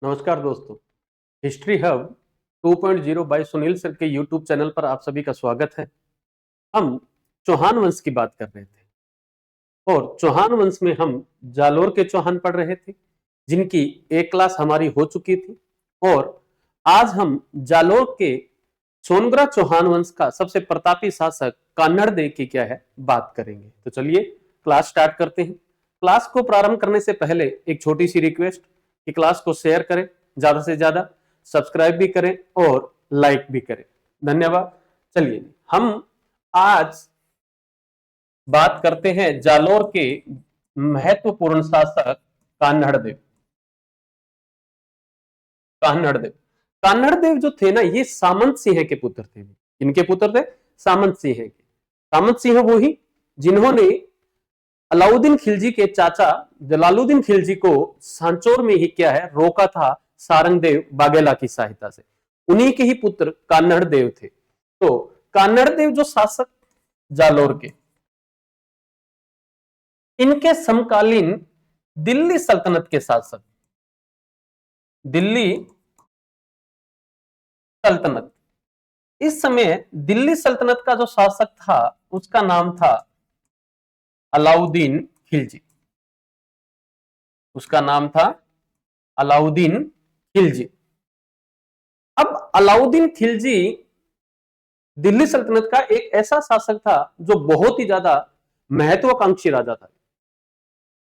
नमस्कार दोस्तों। History hub 2.0 by Sunil sir के यूट्यूब चैनल पर आप सभी का स्वागत है। हम चौहान वंश की बात कर रहे थे और चौहान वंश में हम जालोर के चौहान पढ़ रहे थे, जिनकी एक क्लास हमारी हो चुकी थी। और आज हम जालोर के सोनग्रा चौहान वंश का सबसे प्रतापी शासक कान्हड़ देव की क्या है बात करेंगे। तो चलिए क्लास स्टार्ट करते हैं। क्लास को प्रारंभ करने से पहले एक छोटी सी रिक्वेस्ट कि क्लास को शेयर करें, ज्यादा से ज्यादा सब्सक्राइब भी करें और लाइक भी करें। धन्यवाद। चलिए हम आज बात करते हैं जालोर के महत्वपूर्ण शासक कान्हड़ देव। कान्हड़ देव कान्हड़ देव जो थे ना, ये सामंत सिंह के पुत्र थे। इनके पुत्र थे सामंत सिंह के। सामंत सिंह वो ही जिन्होंने अलाउद्दीन खिलजी के चाचा जलालुद्दीन खिलजी को सांचौर में ही क्या है रोका था, सारंगदेव बाघेला की सहायता से। उन्हीं के ही पुत्र कान्हड़ देव थे। तो कान्हड़ देव जो शासक जालोर के, इनके समकालीन दिल्ली सल्तनत के शासक, दिल्ली सल्तनत, इस समय दिल्ली सल्तनत का जो शासक था उसका नाम था अलाउद्दीन खिलजी। उसका नाम था अलाउद्दीन खिलजी। अब अलाउद्दीन खिलजी दिल्ली सल्तनत का एक ऐसा शासक था जो बहुत ही ज्यादा महत्वाकांक्षी राजा था,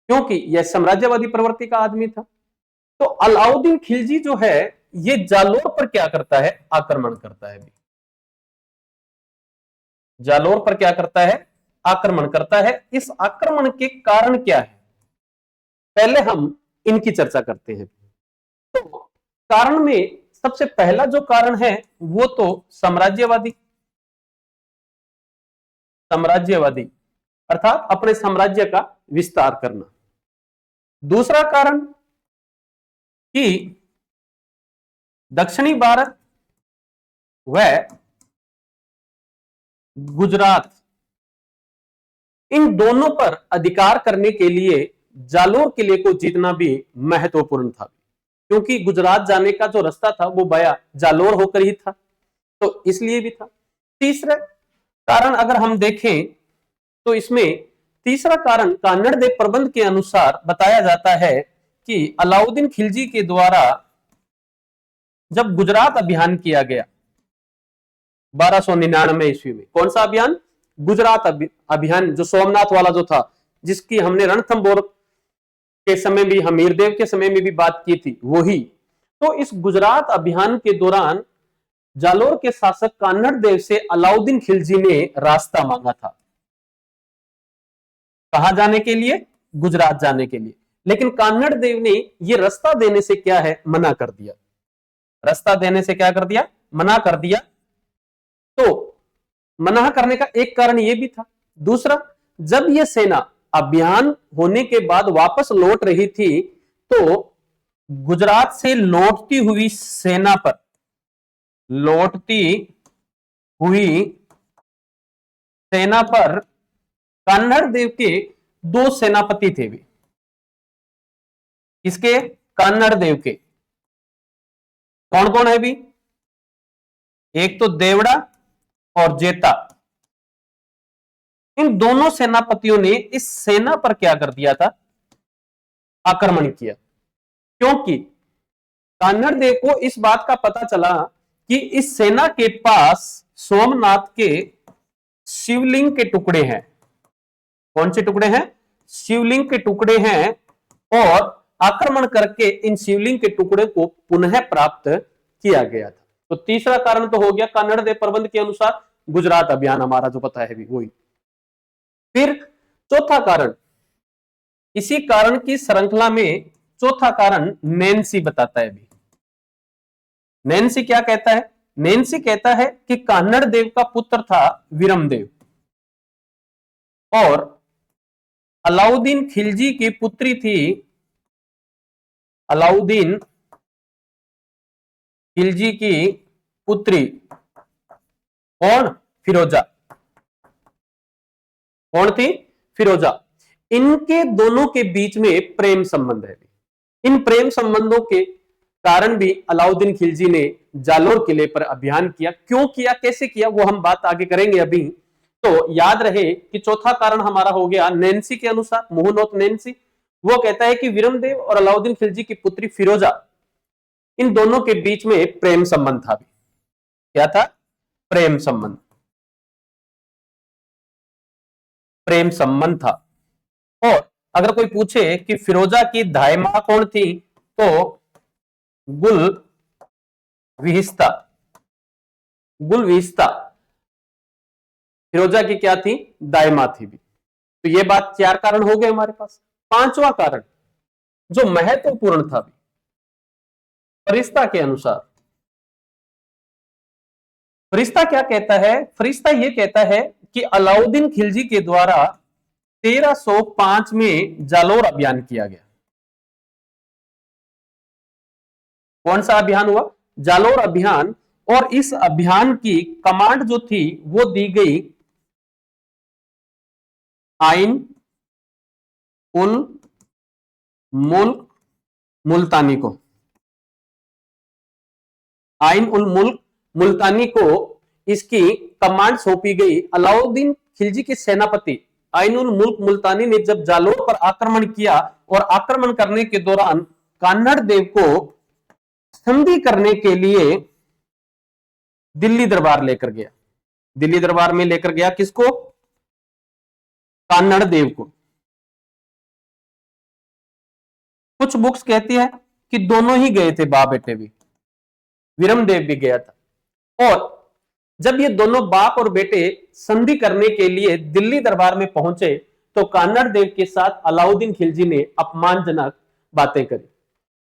क्योंकि यह साम्राज्यवादी प्रवृत्ति का आदमी था। तो अलाउद्दीन खिलजी जो है ये जालोर पर क्या करता है, आक्रमण करता है। जालोर पर क्या करता है, आक्रमण करता है। इस आक्रमण के कारण क्या है, पहले हम इनकी चर्चा करते हैं। तो कारण में सबसे पहला जो कारण है वो तो साम्राज्यवादी, साम्राज्यवादी अर्थात अपने साम्राज्य का विस्तार करना। दूसरा कारण कि दक्षिणी भारत व गुजरात, इन दोनों पर अधिकार करने के लिए जालोर किले को जीतना भी महत्वपूर्ण था, क्योंकि गुजरात जाने का जो रास्ता था वो बया जालोर होकर ही था, तो इसलिए भी था। तीसरा कारण अगर हम देखें तो इसमें तीसरा कारण कान्हड़ देव प्रबंध के अनुसार बताया जाता है कि अलाउद्दीन खिलजी के द्वारा जब गुजरात अभियान किया गया 1299 ईस्वी में, कौन सा अभियान, गुजरात अभियान, जो सोमनाथ वाला जो था, जिसकी हमने रणथंभौर के समय भी, हमीरदेव के समय में भी बात की थी, वही। तो इस गुजरात अभियान के दौरान जालोर के शासक कान्हड़ देव से अलाउद्दीन खिलजी ने रास्ता मांगा था। कहां जाने के लिए, गुजरात जाने के लिए। लेकिन कान्हड़ देव ने यह रास्ता देने से क्या है, मना कर दिया। रास्ता देने से क्या कर दिया, मना कर दिया। तो मना करने का एक कारण यह भी था। दूसरा, जब यह सेना अभियान होने के बाद वापस लौट रही थी तो गुजरात से लौटती हुई सेना पर, लौटती हुई सेना पर कान्हड़ देव के दो सेनापति थे भी। इसके, कान्हड़ देव के कौन कौन है भी, एक तो देवड़ा और जेता। इन दोनों सेनापतियों ने इस सेना पर क्या कर दिया था, आक्रमण किया। क्योंकि कान्हड़ देव को इस बात का पता चला कि इस सेना के पास सोमनाथ के शिवलिंग के टुकड़े हैं। कौन से टुकड़े हैं, शिवलिंग के टुकड़े हैं, और आक्रमण करके इन शिवलिंग के टुकड़े को पुनः प्राप्त किया गया था। तो तीसरा कारण तो हो गया कान्हड़ देव प्रबंध के अनुसार गुजरात अभियान, हमारा जो पता है भी वही। फिर चौथा कारण, इसी कारण की श्रृंखला में चौथा कारण नैन्सी बताता है भी। नैन्सी क्या कहता है, नैन्सी कहता है कि कान्हड़ देव का पुत्र था वीरमदेव और अलाउद्दीन खिलजी की पुत्री थी, अलाउद्दीन खिलजी की पुत्री कौन, फिरोजा। कौन थी, फिरोजा। इनके दोनों के बीच में प्रेम संबंध है। इन प्रेम संबंधों के कारण भी अलाउद्दीन खिलजी ने जालोर किले पर अभियान किया। क्यों किया, कैसे किया, वो हम बात आगे करेंगे अभी। तो याद रहे कि चौथा कारण हमारा हो गया नैन्सी के अनुसार, मुहुनोत नैन्सी। वो कहता है कि विरमदेव और अलाउद्दीन खिलजी की पुत्री फिरोजा, इन दोनों के बीच में प्रेम संबंध था। क्या था? प्रेम संबंध, प्रेम संबंध था। और अगर कोई पूछे कि फिरोजा की दाई मां कौन थी, तो गुल विहिस्ता, गुल विहिस्ता फिरोजा की क्या थी? दाई मां थी भी। तो ये बात 4 कारण हो गए हमारे पास। पांचवा कारण जो महत्वपूर्ण था भी, फरिश्ता के अनुसार, फरिश्ता क्या कहता है? फरिश्ता ये कहता है कि अलाउद्दीन खिलजी के द्वारा 1305 में जालोर अभियान किया गया। कौन सा अभियान हुआ? जालोर अभियान। और इस अभियान की कमांड जो थी वो दी गई आइन उल मुल्क मुल्तानी को। आइन उल मुल्क मुल्तानी को इसकी कमांड सौंपी गई। अलाउद्दीन खिलजी के सेनापति आइन उल मुल्क मुल्तानी ने जब जालोर पर आक्रमण किया और आक्रमण करने के दौरान कान्हड़ देव को संधि करने के लिए दिल्ली दरबार लेकर गया। दिल्ली दरबार में लेकर गया किसको? कान्हड़ देव को। कुछ बुक्स कहती है कि दोनों ही गए थे, बाप बेटे भी, विरमदेव भी गया था। और जब ये दोनों बाप और बेटे संधि करने के लिए दिल्ली दरबार में पहुंचे तो कान्हड़ देव के साथ अलाउद्दीन खिलजी ने अपमानजनक बातें करी।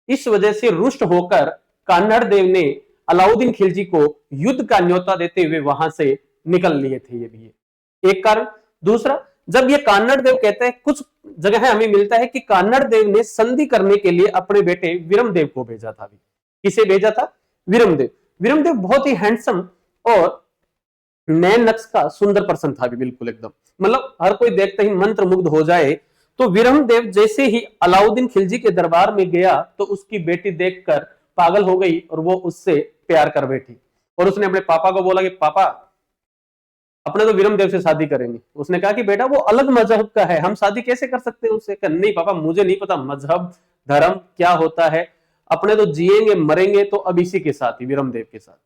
इस वजह से रुष्ट होकर कान्हड़ देव ने अलाउद्दीन खिलजी को युद्ध का न्योता देते हुए वहां से निकल लिए थे। ये भी एक कारण। दूसरा, जब ये कान्हड़ देव कहते हैं, कुछ जगह हमें मिलता है कि कान्हड़ देव ने संधि करने के लिए अपने बेटे विरमदेव को भेजा था। किसे भेजा था? विरमदेव। विरमदेव बहुत ही हैंडसम और नए नक्श का सुंदर पर्सन था भी, बिल्कुल एकदम, मतलब हर कोई देखते ही मंत्र मुग्ध हो जाए। तो विरमदेव जैसे ही अलाउद्दीन खिलजी के दरबार में गया तो उसकी बेटी देखकर पागल हो गई और वो उससे प्यार कर बैठी। और उसने अपने पापा को बोला कि पापा, अपने तो विरमदेव से शादी करेंगे। उसने कहा कि बेटा वो अलग मजहब का है, हम शादी कैसे कर सकते हैं उससे? नहीं पापा, मुझे नहीं पता मजहब धर्म क्या होता है, अपने तो जिएंगे मरेंगे तो अब इसी के साथ ही, विरमदेव के साथ।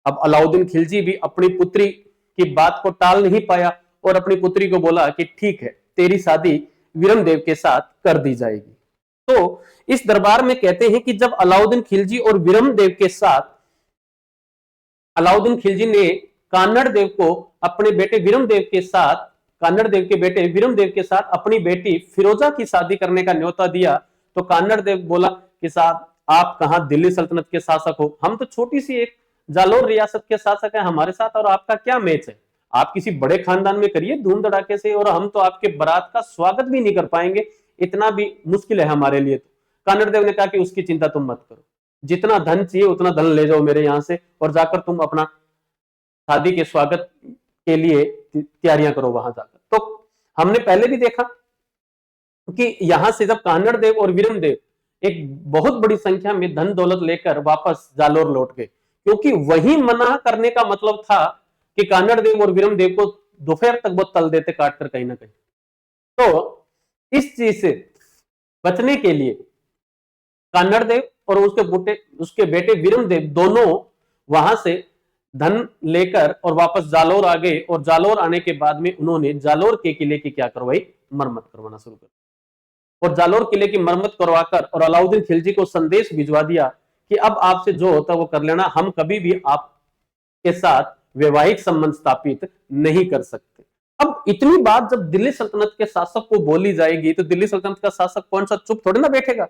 अब अलाउद्दीन खिलजी भी अपनी पुत्री की बात को टाल नहीं पाया और अपनी पुत्री को बोला कि ठीक है, तेरी शादी विरमदेव के साथ कर दी जाएगी। तो इस दरबार में कहते हैं कि जब अलाउद्दीन खिलजी और विरमदेव के साथ, अलाउद्दीन खिलजी ने कान्हड़ देव को अपने बेटे विरमदेव के साथ, कान्हड़ देव के बेटे विरमदेव के साथ अपनी बेटी फिरोजा की शादी करने का न्योता दिया, तो कान्हड़ देव बोला कि साहब, आप कहां दिल्ली सल्तनत के शासक हो, हम तो छोटी सी एक जालोर रियासत के शासक हैं, हमारे साथ और आपका क्या मैच है? आप किसी बड़े खानदान में करिए धूम धड़ाके से, और हम तो आपके बारात का स्वागत भी नहीं कर पाएंगे, इतना भी मुश्किल है हमारे लिए। तो कान्हड़ देव ने कहा कि उसकी चिंता तुम मत करो, जितना धन चाहिए उतना धन ले जाओ मेरे यहां से, और जाकर तुम अपना शादी के स्वागत के लिए तैयारियां करो वहां जाकर। तो हमने पहले भी देखा कि यहां से जब कान्हड़ देव और विरमदेव एक बहुत बड़ी संख्या में धन दौलत लेकर वापस जालोर लौट गए, क्योंकि वही मना करने का मतलब था कि कान्हड़ देव और विरमदेव को दोपहर तक वो तल देते काटकर कहीं ना कहीं। तो इस चीज से बचने के लिए कान्हड़ देव और उसके बेटे विरमदेव दोनों वहां से धन लेकर और वापस जालोर आ गए। और जालोर आने के बाद में उन्होंने जालोर के किले की क्या करवाई? मरम्मत करवाना शुरू कर। और जालोर किले की मरम्मत करवाकर और अलाउद्दीन खिलजी को संदेश भिजवा दिया कि अब आपसे जो होता है वो कर लेना, हम कभी भी आपके साथ वैवाहिक संबंध स्थापित नहीं कर सकते। अब इतनी बात जब दिल्ली सल्तनत के शासक को बोली जाएगी तो दिल्ली सल्तनत का शासक कौन सा चुप थोड़ी ना बैठेगा।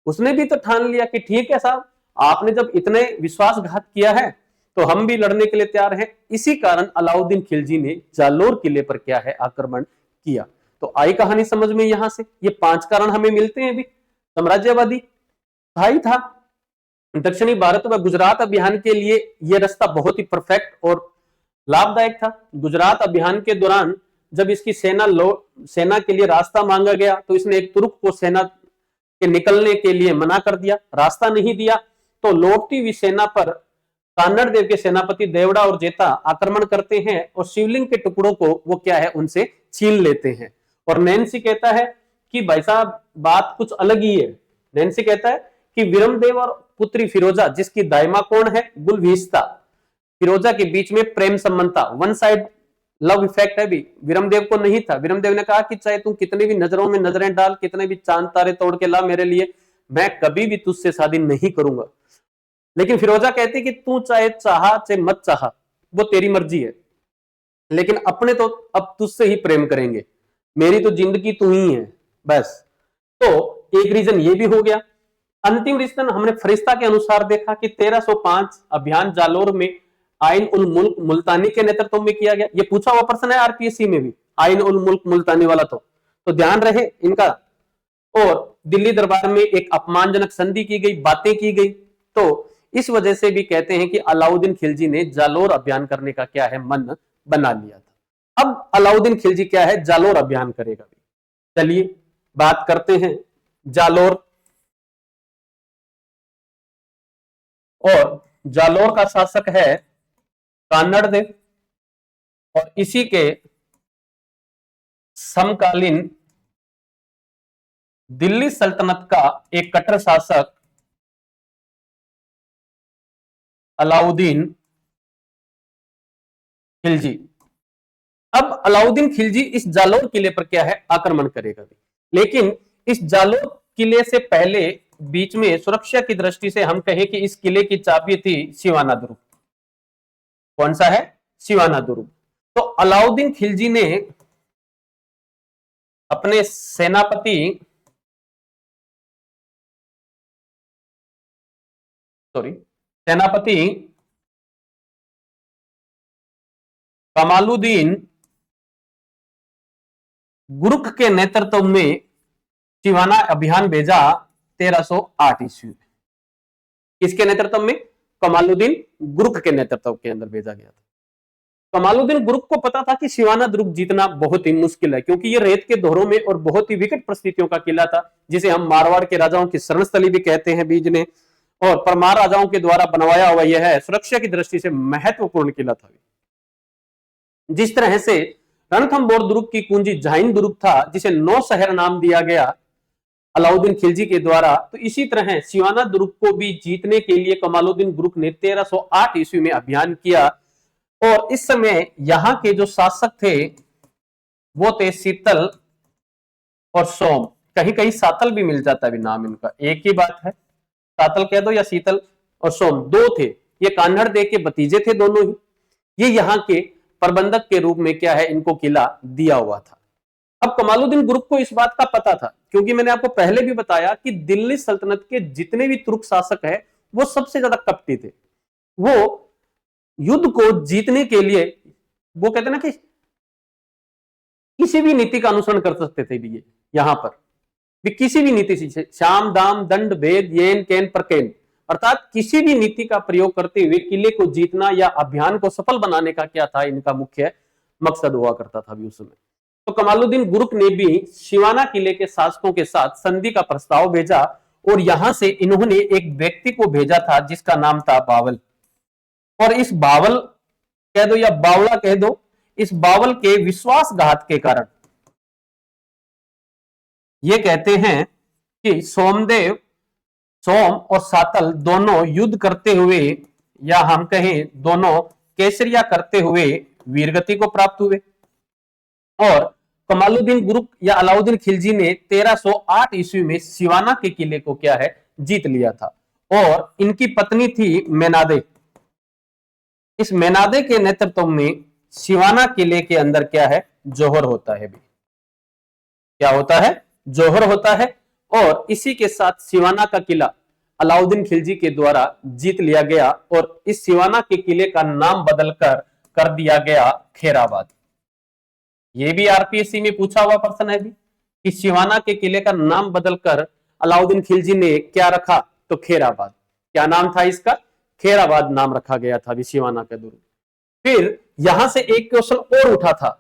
उसने भी तो ठान लिया कि ठीक है साहब, आपने जब इतने विश्वासघात किया है तो हम भी लड़ने के लिए तैयार हैं। इसी कारण अलाउद्दीन खिलजी ने जालोर किले पर क्या है? आक्रमण किया। तो आई कहानी समझ में यहां से। ये 5 कारण हमें मिलते हैं। भी साम्राज्यवादी भाई था। दक्षिणी भारत में गुजरात अभियान के लिए यह रास्ता बहुत ही परफेक्ट और लाभदायक था। गुजरात अभियान के दौरान जब इसकी सेना के लिए रास्ता मांगा गया तो इसने एक तुर्क को सेना के निकलने के लिए मना कर दिया, रास्ता नहीं दिया। तो लौटती हुई सेना पर कान्नड़ देव के सेनापति देवड़ा और जेता आक्रमण करते हैं और शिवलिंग के टुकड़ों को वो क्या है उनसे छीन लेते हैं। और नैन्सी कहता है कि भाई साहब बात कुछ अलग ही है। नैन्सी कहता है कि विरमदेव और पुत्री फिरोजा जिसकी दाइमा कौन है गुलवीस्ता, फिरोजा के बीच में प्रेम संबंध था, वन साइड लव इफेक्ट है भी, विरमदेव को नहीं था। विरमदेव ने कहा कि चाहे तुम कितनी भी नजरों में नजरें डाल, कितने भी चांद तारे तोड़ के ला मेरे लिए, मैं कभी भी तुझसे शादी नहीं करूंगा। लेकिन फिरोजा कहती कि तू चाहे चाहा चाहे मत चाहा वो तेरी मर्जी है, लेकिन अपने तो अब तुझसे ही प्रेम करेंगे, मेरी तो जिंदगी तू ही है बस। तो एक रीजन ये भी हो गया। अंतिम रीजन हमने फरिश्ता के अनुसार देखा कि 1305 अभियान जालोर में आइन उल मुल्क मुल्तानी के नेतृत्व में किया गया। ये पूछा हुआ प्रश्न है आरपीएससी में भी, आइन उल मुल्क मुल्तानी वाला, तो ध्यान रहे इनका। और दिल्ली दरबार में एक अपमानजनक संधि की गई, बातें की गई, तो इस वजह से भी कहते हैं कि अलाउद्दीन खिलजी ने जालोर अभियान करने का क्या है मन बना लिया था। अब अलाउद्दीन खिलजी क्या है जालोर अभियान करेगा। चलिए बात करते हैं जालोर। और जालोर का शासक है कान्नड़ देव और इसी के समकालीन दिल्ली सल्तनत का एक कट्टर शासक अलाउद्दीन खिलजी। अब अलाउद्दीन खिलजी इस जालोर किले पर क्या है आक्रमण करेगा, लेकिन इस जालोर किले से पहले बीच में सुरक्षा की दृष्टि से हम कहें कि इस किले की चाबी थी सिवाना दुर्ग। कौन सा है? सिवाना दुर्ग। तो अलाउद्दीन खिलजी ने अपने सेनापति कमालुद्दीन गुरुक के नेतृत्व में सिवाना अभियान भेजा 1308 ईस्वी में। किसके नेतृत्व में? कमालुद्दीन गुरुक के नेतृत्व के अंदर भेजा गया था। कमालुद्दीन गुरुक को पता था कि सिवाना दुर्ग जीतना बहुत ही मुश्किल है, क्योंकि ये रेत के दौरों में और बहुत ही विकट परिस्थितियों का किला था, जिसे हम मारवाड़ के राजाओं की शरणस्थली भी कहते हैं बीज ने, और परमार राजाओं के द्वारा बनवाया हुआ यह है सुरक्षा की दृष्टि से महत्वपूर्ण किला था। जिस तरह से रणथंभौर दुर्ग की कुंजी जाहिन दुर्ग था, जिसे 9 शहर नाम दिया गया अलाउद्दीन खिलजी के द्वारा, तो इसी तरह सिवाना दुर्ग को भी जीतने के लिए कमालुद्दीन गुरुक ने 1308 ईस्वी में अभियान किया। और इस समय यहां के जो शासक थे वो थे शीतल और सोम। कहीं कहीं सातल भी मिल जाता है नाम इनका, एक ही बात है, सातल कह दो या शीतल और सोम, दो थे। ये कान्हड़ देव के भतीजे थे दोनों ही। ये यहाँ के प्रबंधक के रूप में क्या है इनको किला दिया हुआ था। अब कमालुद्दीन गुरुक को इस बात का पता था, क्योंकि मैंने आपको पहले भी बताया कि दिल्ली सल्तनत के जितने भी तुर्क शासक है वो सबसे ज्यादा कपटी थे। वो युद्ध को जीतने के लिए वो कहते ना कि किसी भी नीति का अनुसरण कर सकते थे भी, ये यहां पर भी किसी भी नीति से, शाम दाम दंड भेद येन कैन परकेन, अर्थात किसी भी नीति का प्रयोग करते हुए किले को जीतना या अभियान को सफल बनाने का क्या था इनका मुख्य मकसद हुआ करता था भी उस समय। तो कमालुद्दीन गुरुक ने भी सिवाना किले के शासकों के साथ संधि का प्रस्ताव भेजा, और यहां से इन्होंने एक व्यक्ति को भेजा था जिसका नाम था बावल। और इस बावल कह दो या बावला कह दो, इस बावल के विश्वासघात के कारण ये कहते हैं कि सोम और सातल दोनों युद्ध करते हुए, या हम कहें दोनों केसरिया करते हुए वीरगति को प्राप्त हुए। और कमालुद्दीन गुरुक या अलाउद्दीन खिलजी ने 1308 ईस्वी में सिवाना के किले को क्या है जीत लिया था। और इनकी पत्नी थी मेनादे। इस मेनादे के नेतृत्व में सिवाना किले के अंदर क्या है जौहर होता है भी। क्या होता है? जौहर होता है। और इसी के साथ सिवाना का किला अलाउद्दीन खिलजी के द्वारा जीत लिया गया, और इस सिवाना के किले का नाम बदलकर कर दिया गया खेराबाद। यह भी आरपीएससी में पूछा हुआ प्रश्न है भी कि सिवाना के किले का नाम बदलकर अलाउद्दीन खिलजी ने क्या रखा, तो खेराबाद। क्या नाम था इसका? खेराबाद नाम रखा गया था सिवाना का दुर्ग। फिर यहां से एक क्वेश्चन और उठा था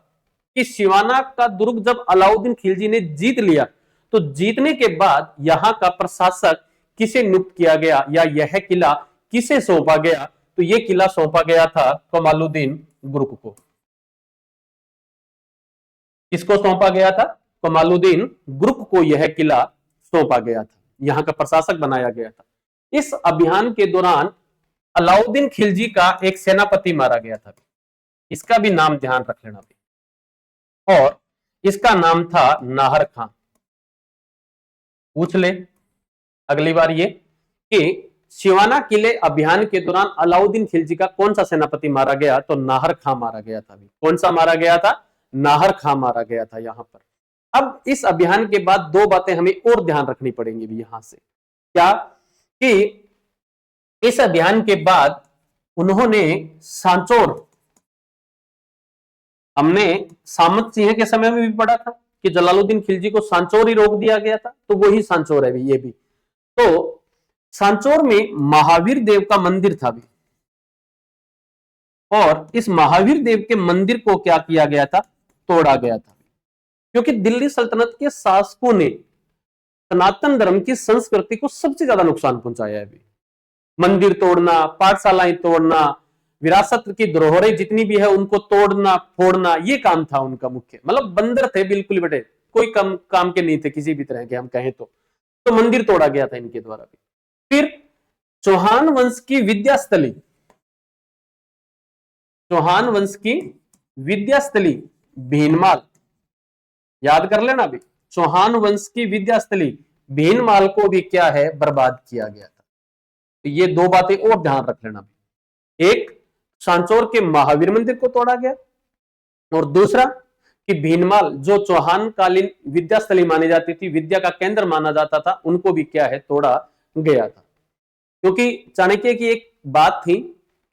कि सिवाना का दुर्ग जब अलाउद्दीन खिलजी ने जीत लिया, तो जीतने के बाद यहां का प्रशासक किसे नियुक्त किया गया या यह किला किसे सौंपा गया, तो यह किला सौंपा गया था कमालुद्दीन गुरुक को। किसको सौंपा गया था? कमालुद्दीन गुरुक को यह किला सौंपा गया था, यहां का प्रशासक बनाया गया था। इस अभियान के दौरान अलाउद्दीन खिलजी का एक सेनापति मारा गया था, इसका भी नाम ध्यान रख लेना भी, और इसका नाम था नाहर खां। पूछ ले अगली बार ये कि सिवाना किले अभियान के दौरान अलाउद्दीन खिलजी का कौन सा सेनापति मारा गया, तो नाहर खां मारा गया था। कौन सा मारा गया था? नाहर खां मारा गया था यहां पर। अब इस अभियान के बाद दो बातें हमें और ध्यान रखनी पड़ेंगी भी यहां से, क्या कि इस अभियान के बाद उन्होंने सांचौर, हमने सामंत सिंह के समय में भी पढ़ा था कि जलालुद्दीन खिलजी को सांचौर ही रोक दिया गया था, तो वही सांचौर है भी ये भी। तो सांचौर में महावीर देव का मंदिर था भी, और इस महावीर देव के मंदिर को क्या किया गया था? तोड़ा गया था, क्योंकि दिल्ली सल्तनत के शासकों ने सनातन धर्म की संस्कृति को सबसे ज्यादा नुकसान पहुंचाया है। मंदिर तोड़ना, पाठशालाएं तोड़ना, विरासत की धरोहरें जितनी भी है उनको तोड़ना फोड़ना, ये काम था उनका मुख्य। मतलब बंदर थे बिल्कुल बेटे, कोई काम के नहीं थे किसी भी तरह के, हम कहें तो मंदिर तोड़ा गया था इनके द्वारा भी। फिर चौहान वंश की विद्यास्थली, चौहान वंश की विद्यास्थली भीनमाल, याद कर लेना भी, चौहान वंश की विद्यास्थली भीनमाल को भी क्या है? बर्बाद किया गया था। तो ये दो बातें और ध्यान रख लेना भी, एक सांचौर के महावीर मंदिर को तोड़ा गया, और दूसरा कि भीनमाल जो चौहान कालीन विद्यास्थली मानी जाती थी, विद्या का केंद्र माना जाता था, उनको भी क्या है? तोड़ा गया था। क्योंकि चाणक्य की एक बात थी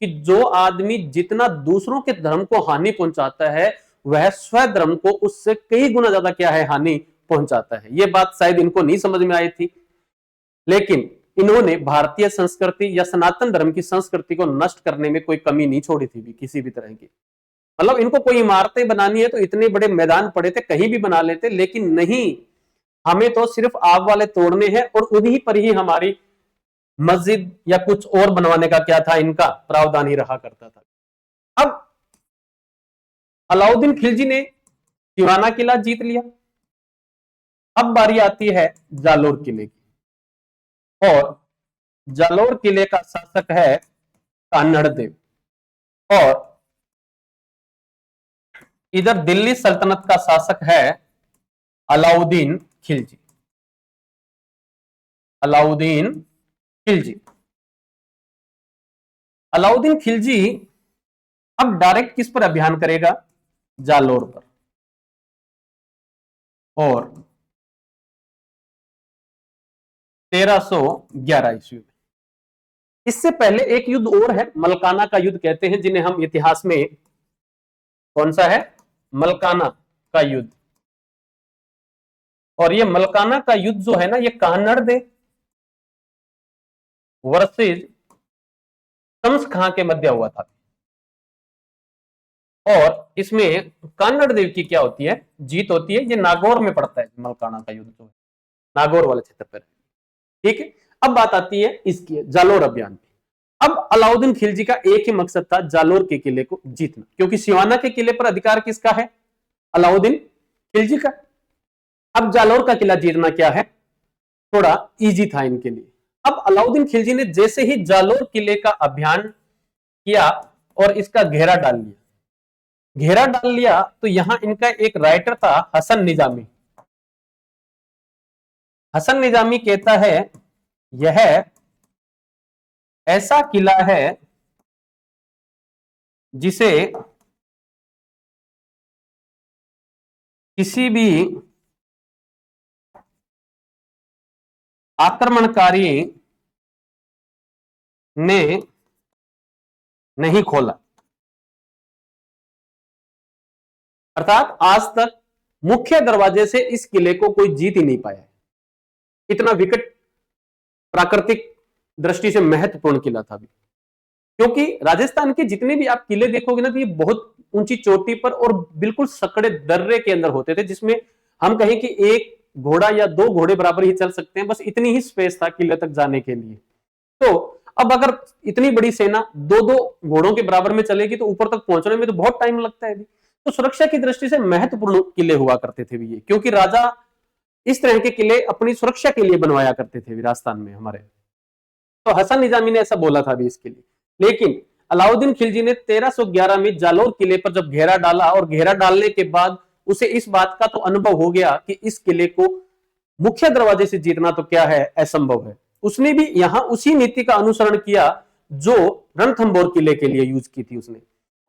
कि जो आदमी जितना दूसरों के धर्म को हानि पहुंचाता है, वह स्वधर्म को उससे कई गुना ज्यादा क्या है? हानि पहुंचाता है। यह बात शायद इनको नहीं समझ में आई थी, लेकिन इन्होंने भारतीय संस्कृति या सनातन धर्म की संस्कृति को नष्ट करने में कोई कमी नहीं छोड़ी थी भी किसी भी तरह की। मतलब इनको कोई इमारतें बनानी है तो इतने बड़े मैदान पड़े थे, कहीं भी बना लेते, लेकिन नहीं, हमें तो सिर्फ आग वाले तोड़ने हैं, और उन्हीं पर ही हमारी मस्जिद या कुछ और बनवाने का क्या था? इनका प्रावधान ही रहा करता था। अब अलाउद्दीन खिलजी ने सिवाना किला जीत लिया। अब बारी आती है जालोर किले की, और जालोर किले का शासक है कान्हड़ देव, और इधर दिल्ली सल्तनत का शासक है अलाउद्दीन खिलजी। अलाउद्दीन खिलजी, अलाउद्दीन खिलजी अब डायरेक्ट किस पर अभियान करेगा? जालोर पर। और 1311 ईस्वी में, इससे पहले एक युद्ध और है, मलकाना का युद्ध कहते हैं, जिन्हें हम इतिहास में, कौन सा है? मलकाना का युद्ध। और ये मलकाना का युद्ध जो है ना, ये कान्हड़ देव वर्सेस शम्स खां के मध्य हुआ था। और इसमें कान्हड़ देव की क्या होती है? जीत होती है। ये नागौर में पड़ता है मलकाना का युद्ध, जो है नागौर वाले क्षेत्र पर। ठीक है, अब बात आती है इसकी जालोर अभियान पे। अब अलाउद्दीन खिलजी का एक ही मकसद था, जालोर के किले को जीतना, क्योंकि सिवाना के किले पर अधिकार किसका है? अलाउद्दीन खिलजी का। अब जालोर का किला जीतना क्या है? थोड़ा इजी था इनके लिए। अब अलाउद्दीन खिलजी ने जैसे ही जालोर किले का अभियान किया और इसका घेरा डाल लिया, घेरा डाल लिया, तो यहां इनका एक राइटर था हसन निजामी। हसन निजामी कहता है यह ऐसा किला है जिसे किसी भी आक्रमणकारी ने नहीं खोला। अर्थात आज तक मुख्य दरवाजे से इस किले को कोई जीत ही नहीं पाया। इतना विकट प्राकृतिक दृष्टि से महत्वपूर्ण किला था भी, क्योंकि राजस्थान के जितने भी आप किले देखोगे ना, तो ये बहुत ऊंची चोटी पर और बिल्कुल सकड़े दर्रे के अंदर होते थे, जिसमें हम कहें कि एक घोड़ा या 2 घोड़े बराबर ही चल सकते हैं, बस इतनी ही स्पेस था किले तक जाने के लिए। तो अब अगर इतनी बड़ी सेना 2-2 घोड़ों के बराबर में चलेगी तो ऊपर तक पहुंचने में तो बहुत टाइम लगता है। तो सुरक्षा की दृष्टि से महत्वपूर्ण किले हुआ करते थे भी ये, क्योंकि राजा इस तरह के किले अपनी सुरक्षा के लिए बनवाया करते थे राजस्थान में हमारे। तो हसन निजामी ने ऐसा बोला था भी इसके लिए। लेकिन अलाउद्दीन खिलजी ने 1311 में जालोर किले पर जब घेरा डाला, और घेरा डालने के बाद उसे इस बात का तो अनुभव हो गया कि इस किले को मुख्य दरवाजे से जीतना तो क्या है, असंभव है। उसने भी यहां उसी नीति का अनुसरण किया जो रणथंभौर किले के लिए यूज की थी उसने।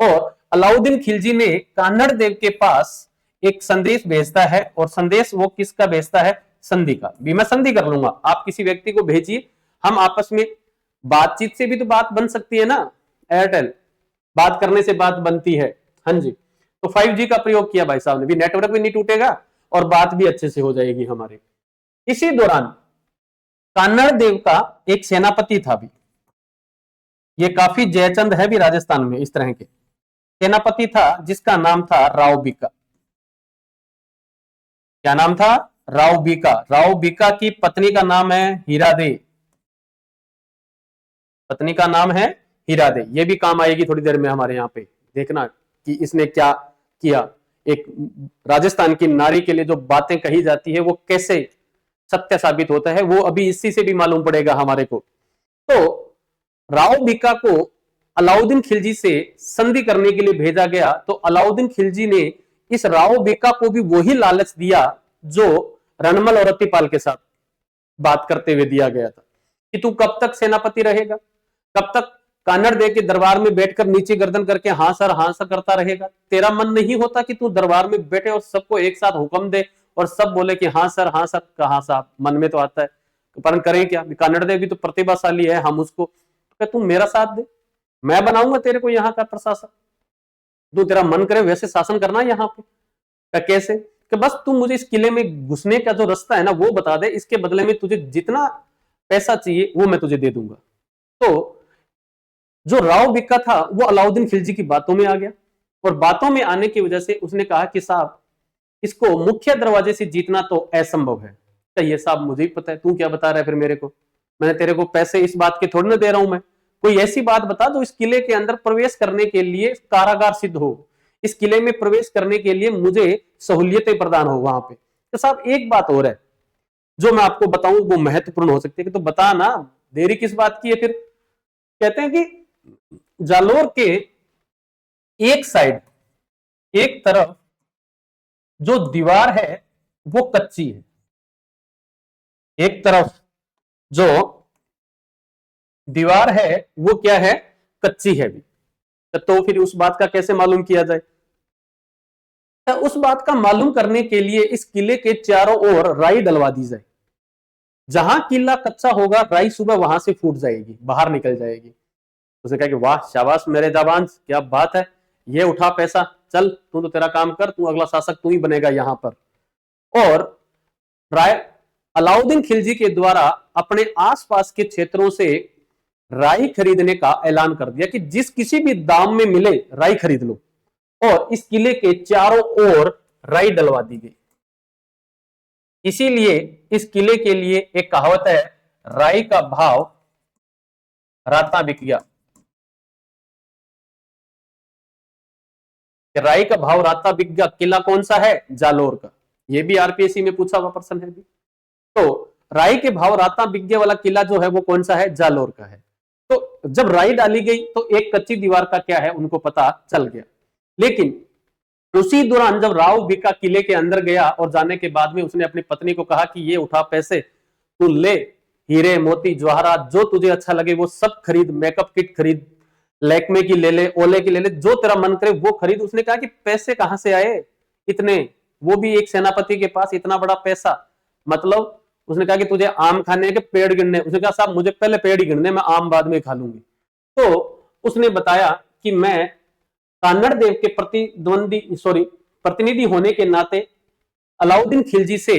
और अलाउद्दीन खिलजी ने कान्हड़ देव के पास एक संदेश भेजता है, और संदेश वो किसका भेजता है, संधि का। भी मैं संधि कर लूंगा, आप किसी व्यक्ति को भेजिए, हम आपस में बातचीत से भी तो बात बन सकती है ना, एयरटेल बात करने से बात बनती है। हाँ जी, तो 5G का प्रयोग किया भाई साहब ने भी, नेटवर्क भी नहीं टूटेगा और बात भी अच्छे से हो जाएगी हमारी। इसी दौरान कान्हड़ देव का एक सेनापति था भी, ये काफी जयचंद है भी राजस्थान में, इस तरह के सेनापति था जिसका नाम था राव बीका। क्या नाम था, राव बीका। राव बीका की पत्नी का नाम है हीरादे, पत्नी का नाम है हीरादे। ये भी काम आएगी थोड़ी देर में हमारे यहाँ पे, देखना कि इसने क्या किया। एक राजस्थान की नारी के लिए जो बातें कही जाती है वो कैसे सत्य साबित होता है, वो अभी इसी से भी मालूम पड़ेगा हमारे को। तो राव बीका को अलाउद्दीन खिलजी से संधि करने के लिए भेजा गया, तो अलाउद्दीन खिलजी ने इस राव बीका को भी वही लालच दिया जो रणमल और रत्तीपाल के साथ बात करते हुए दिया गया था, कि तू कब तक सेनापति रहेगा, कब तक कान्हड़ देव के दरबार में बैठकर नीचे गर्दन करके हाँ सर करता रहेगा। तेरा मन नहीं होता कि तू दरबार में बैठे और सबको एक साथ हुक्म दे और सब बोले कि हाँ सर कहाँ साहब, मन में तो आता है, पर करें क्या, कान्हड़ देव भी तो प्रतिभाशाली है, हम उसको, तू मेरा साथ दे, मैं बनाऊंगा तेरे को यहाँ का प्रशासन, तो तेरा मन करे वैसे शासन करना यहाँ पे। कैसे, कि बस तू मुझे इस किले में घुसने का जो रास्ता है ना वो बता दे, इसके बदले में तुझे जितना पैसा चाहिए वो मैं तुझे दे दूंगा। तो जो राव बीका था वो अलाउद्दीन खिलजी की बातों में आ गया, और बातों में आने की वजह से उसने कहा कि साहब इसको मुख्य दरवाजे से जीतना तो असंभव है। कहिए साहब मुझे ही पता है, तू क्या बता रहा है फिर मेरे को, मैंने तेरे को पैसे इस बात के थोड़ी ना दे रहा हूं मैं, कोई ऐसी बात बता जो इस किले के अंदर प्रवेश करने के लिए कारागार सिद्ध हो, इस किले में प्रवेश करने के लिए मुझे सहूलियतें प्रदान हो वहां पे। तो साहब एक बात और है जो मैं आपको बताऊं वो महत्वपूर्ण हो सकती है, कि तो बता ना, देरी किस बात की है। फिर कहते हैं कि जालोर के एक साइड, एक तरफ जो दीवार है वो कच्ची है, एक तरफ जो दीवार है वो क्या है, कच्ची है भी। तो फिर उस बात का कैसे मालूम किया जाए, तो उस बात का मालूम करने के लिए इस किले के चारों ओर राई डलवा दी जाए। जहां किला कच्चा होगा राई सुबह वहां से फूट जाएगी, बाहर निकल जाएगी। उसने कहा कि वाह शाबाश मेरे जाबांज, क्या बात है, ये उठा पैसा, चल तू तो तेरा काम कर, तू अगला शासक तू ही बनेगा यहां पर। और राय अलाउद्दीन खिलजी के द्वारा अपने आसपास के क्षेत्रों से राई खरीदने का ऐलान कर दिया कि जिस किसी भी दाम में मिले राई खरीद लो, और इस किले के चारों ओर राई डलवा दी गई। इसीलिए इस किले के लिए एक कहावत है, राई का भाव राता बिक गया। राई का भाव राता बिक गया, किला कौन सा है, जालोर का। यह भी आरपीएससी में पूछा हुआ प्रश्न है भी। तो राई के भाव राता बिक गया वाला किला जो है वो कौन सा है, जालोर का है। तो जब राई डाली गई तो एक कच्ची दीवार का क्या है उनको पता चल गया। लेकिन उसी दौरान जब राव बीका किले के अंदर गया और जाने के बाद में उसने अपनी पत्नी को कहा कि ये उठा पैसे, तू ले, हीरे मोती जवाहरात जो तुझे अच्छा लगे वो सब खरीद, मेकअप किट खरीद, लैक्मे की ले ले, ओले की ले ले, जो तेरा मन करे वो खरीद। उसने कहा कि पैसे कहां से आए इतने, वो भी एक सेनापति के पास इतना बड़ा पैसा, मतलब उसने कहा कि तुझे आम खाने के पेड़ गिनने। उसने कहा साहब मुझे पहले पेड़ ही गिनने, मैं आम बाद में खा लूंगी। तो उसने बताया कि मैं कान्हड़ देव के प्रतिनिधि होने के नाते अलाउद्दीन खिलजी से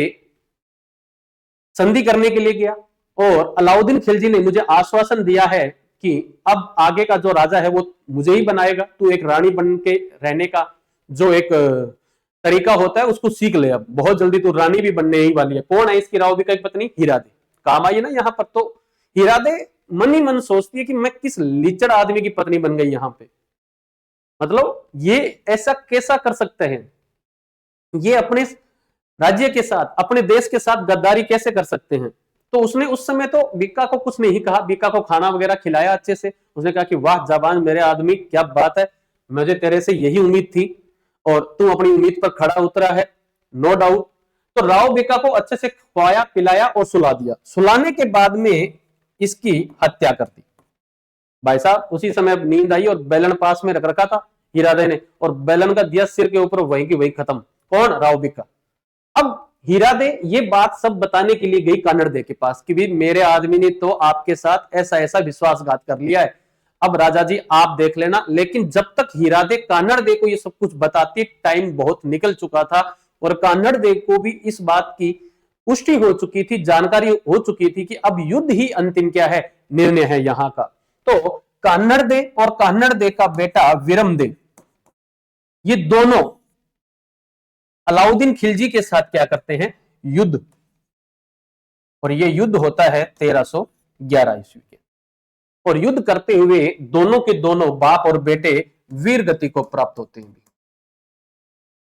संधि करने के लिए गया, और अलाउद्दीन खिलजी ने मुझे आश्वासन दिया है कि अब आगे का जो राजा है वो मुझे ही बनाएगा, तू एक रानी बन के रहने का जो एक तरीका होता है उसको सीख ले, अब बहुत जल्दी तो रानी भी बनने ही वाली है। कौन है इसकी राव बिका की पत्नी? हीरादे। काम आई है ना यहाँ पर। तो हीरादे मन ही मन सोचती है कि मैं किस लीचड़ आदमी की पत्नी बन गई यहाँ पे, मतलब ये ऐसा कैसा कर सकते हैं, ये अपने राज्य के साथ, अपने देश के साथ गद्दारी कैसे कर सकते हैं। तो उसने उस समय तो बीका को कुछ नहीं कहा, बीका को खाना वगैरह खिलाया अच्छे से। उसने कहा कि वाह जबान मेरे आदमी, क्या बात है, मुझे तेरे से यही उम्मीद थी और तू अपनी उम्मीद पर खड़ा उतरा है, नो डाउट। तो राव बीका को अच्छे से खवाया पिलाया और सुला दिया। सुलाने के बाद में इसकी हत्या कर दी। भाई साहब उसी समय नींद आई और बेलन पास में रख रखा था हीरादे ने, और बेलन का दिया सिर के ऊपर, वहीं की वहीं खत्म। कौन? राव बीका। अब हीरादे ये बात सब बताने के लिए गई कानड़दे के पास कि भी मेरे आदमी ने तो आपके साथ ऐसा ऐसा विश्वासघात कर लिया है, अब राजा जी आप देख लेना। लेकिन जब तक हीरादे कानड़दे को ये सब कुछ बताती, टाइम बहुत निकल चुका था और कानड़दे को भी इस बात की पुष्टि हो चुकी थी, जानकारी हो चुकी थी कि अब युद्ध ही अंतिम क्या है, निर्णय है यहां का। तो कानड़दे और कानड़दे का बेटा विरमदेव, ये दोनों अलाउद्दीन खिलजी के साथ क्या करते हैं, युद्ध। और ये युद्ध होता है 1311 ईस्वी के। और युद्ध करते हुए दोनों के दोनों बाप और बेटे वीर गति को प्राप्त होते हैं।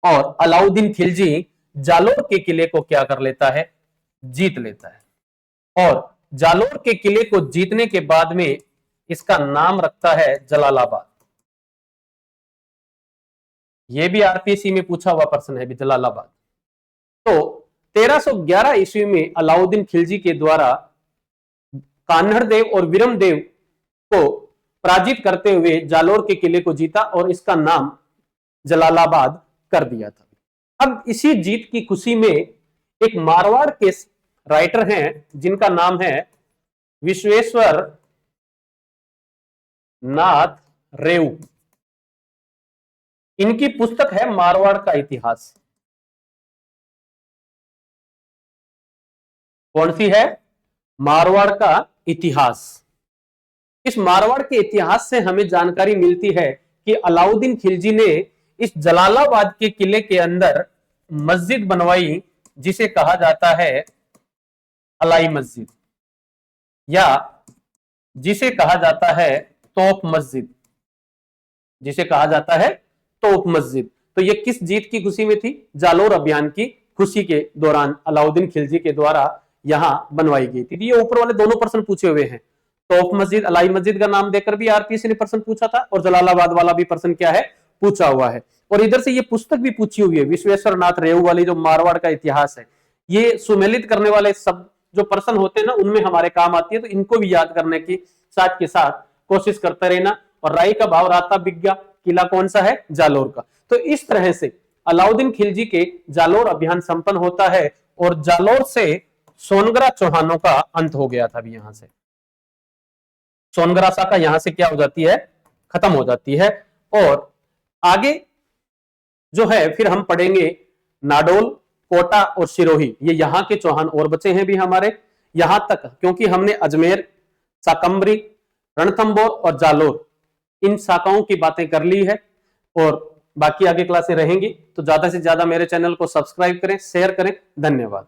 और अलाउद्दीन खिलजी जालोर के किले को क्या कर लेता है, जीत लेता है। और जालोर के किले को जीतने के बाद में इसका नाम रखता है जलालाबाद। यह भी आरपीएससी में पूछा हुआ प्रश्न है भी, जलालाबाद। तो 1311 ईस्वी में अलाउद्दीन खिलजी के द्वारा कान्हड़देव और विरमदेव को पराजित करते हुए जालोर के किले को जीता और इसका नाम जलालाबाद कर दिया था। अब इसी जीत की खुशी में एक मारवाड़ के राइटर हैं जिनका नाम है विश्वेश्वर नाथ रेऊ। इनकी पुस्तक है मारवाड़ का इतिहास। कौन सी है? मारवाड़ का इतिहास। इस मारवाड़ के इतिहास से हमें जानकारी मिलती है कि अलाउद्दीन खिलजी ने इस जलालाबाद के किले के अंदर मस्जिद बनवाई जिसे कहा जाता है अलाई मस्जिद, या जिसे कहा जाता है तोप मस्जिद, जिसे कहा जाता है तोप मस्जिद। तो ये किस जीत की खुशी में थी? जालोर अभियान की खुशी के दौरान अलाउद्दीन खिलजी के द्वारा यहां बनवाई गई थी। ये ऊपर वाले दोनों प्रश्न पूछे हुए हैं, तोप मस्जिद अलाई मस्जिद का नाम देकर भी आरपीएससी ने प्रश्न पूछा था और जलालाबाद वाला भी प्रश्न क्या है, पूछा हुआ है। और इधर से ये पुस्तक भी पूछी हुई है विश्वेश्वर नाथ रेऊ वाली, जो मारवाड़ का इतिहास है। ये सुमेलित करने वाले सब जो प्रश्न होते हैं ना, उनमें हमारे काम आती है, तो इनको भी याद करने की साथ के साथ कोशिश करते रहना। और राई का भाव राता बिग्या, किला कौन सा है? जालोर का। तो इस तरह से अलाउद्दीन खिलजी के जालोर अभियान संपन्न होता है और जालोर से सोनगरा चौहानों का अंत हो गया था। अभी यहां से सोनगरा शाखा यहां से क्या हो जाती है, खत्म हो जाती है। और आगे जो है फिर हम पढ़ेंगे नाडोल, कोटा और सिरोही, ये यहाँ के चौहान और बचे हैं भी हमारे यहां तक, क्योंकि हमने अजमेर, साकंबरी, रणथंबोर और जालोर इन शाखाओं की बातें कर ली है। और बाकी आगे क्लासें रहेंगी, तो ज्यादा से ज्यादा मेरे चैनल को सब्सक्राइब करें, शेयर करें। धन्यवाद।